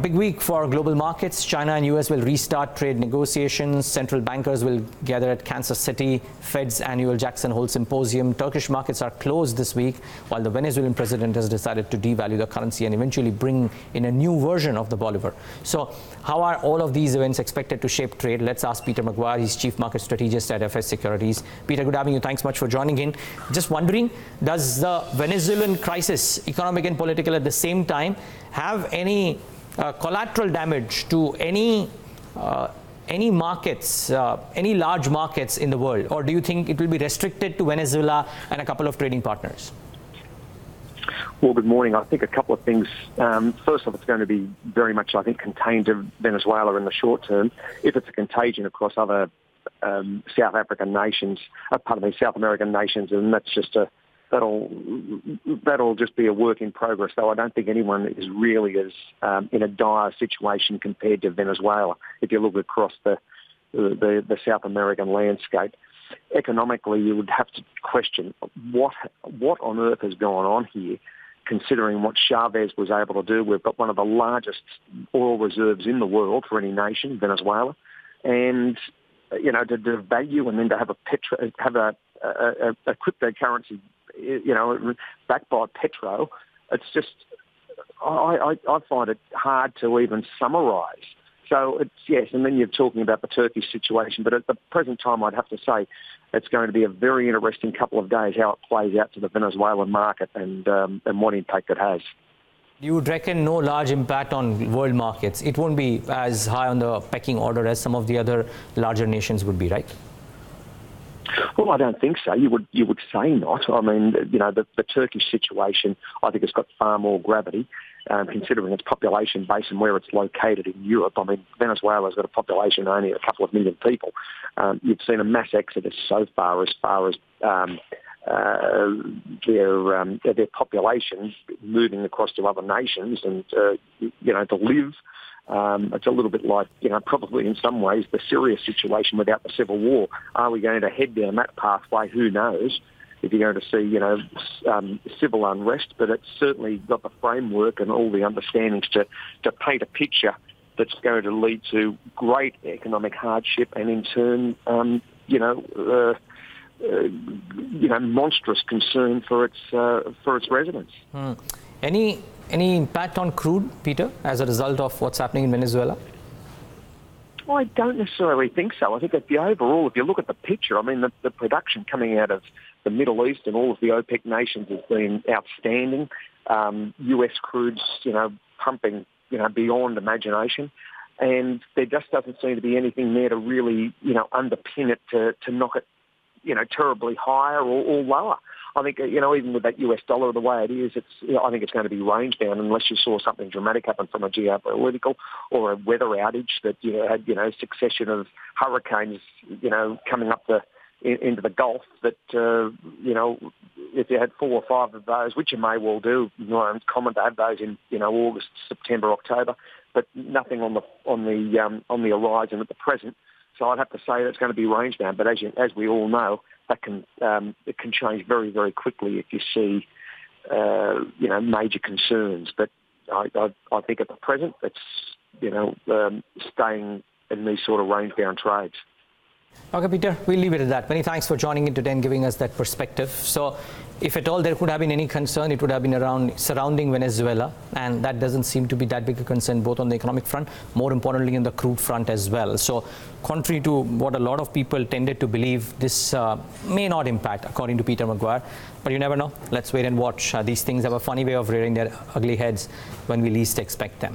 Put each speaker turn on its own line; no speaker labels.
Big week for global markets. China and US will restart trade negotiations. Central bankers will gather at Kansas City. Fed's annual Jackson Hole Symposium. Turkish markets are closed this week, while the Venezuelan president has decided to devalue the currency and eventually bring in a new version of the Bolivar. So how are all of these events expected to shape trade? Let's ask Peter McGuire. He's Chief Market Strategist at FS Securities. Peter, good having you. Thanks much for joining in. Just wondering, does the Venezuelan crisis, economic and political at the same time, have any collateral damage to any markets, any large markets in the world? Or do you think it will be restricted to Venezuela and a couple of trading partners?
Well, good morning. I think a couple of things. First off, it's going to be very much, I think, contained to Venezuela in the short term. If it's a contagion across other South American nations, and that's just that'll just be a work in progress. Though I don't think anyone is really as in a dire situation compared to Venezuela. If you look across the South American landscape, economically, you would have to question what on earth has gone on here. Considering what Chavez was able to do, we've got one of the largest oil reserves in the world for any nation, Venezuela, and to devalue and then to have a cryptocurrency, backed by petro, it's just I find it hard to even summarise. So it's yes, and then you're talking about the Turkish situation, but at the present time, I'd have to say it's going to be a very interesting couple of days how it plays out to the Venezuelan market and what impact it has.
You would reckon no large impact on world markets. It won't be as high on the pecking order as some of the other larger nations would be, right?
Well, I don't think so. You would say not. I mean, the Turkish situation, I think it's got far more gravity, considering its population base and where it's located in Europe. I mean, Venezuela's got a population of only a couple of million people. You've seen a mass exodus so far as their population moving across to other nations and, to live. It's a little bit like, probably in some ways the Syria situation without the civil war. Are we going to head down that pathway? Who knows? If you're going to see, civil unrest, but it's certainly got the framework and all the understandings to paint a picture that's going to lead to great economic hardship and in turn, monstrous concern for its residents.
Any impact on crude, Peter, as a result of what's happening in Venezuela?
Well, I don't necessarily think so. I think if you look at the picture, I mean, the production coming out of the Middle East and all of the OPEC nations has been outstanding. US crude's, pumping, beyond imagination. And there just doesn't seem to be anything there to really, underpin it to knock it, terribly higher or lower. I think, even with that US dollar the way it is, I think it's going to be range bound unless you saw something dramatic happen from a geopolitical or a weather outage that you had, succession of hurricanes, coming up into the Gulf that, if you had 4 or 5 of those, which you may well do, it's common to have those in, August, September, October, but nothing on the horizon at the present. So I'd have to say that's going to be range bound. But as we all know, that it can change very, very quickly if you see, major concerns. But I think at the present, it's, staying in these sort of range bound trades.
Okay, Peter, we'll leave it at that. Many thanks for joining in today and giving us that perspective. So if at all there could have been any concern, it would have been surrounding Venezuela, and that doesn't seem to be that big a concern both on the economic front, more importantly on the crude front as well. So contrary to what a lot of people tended to believe, this may not impact, according to Peter McGuire. But you never know. Let's wait and watch. These things have a funny way of rearing their ugly heads when we least expect them.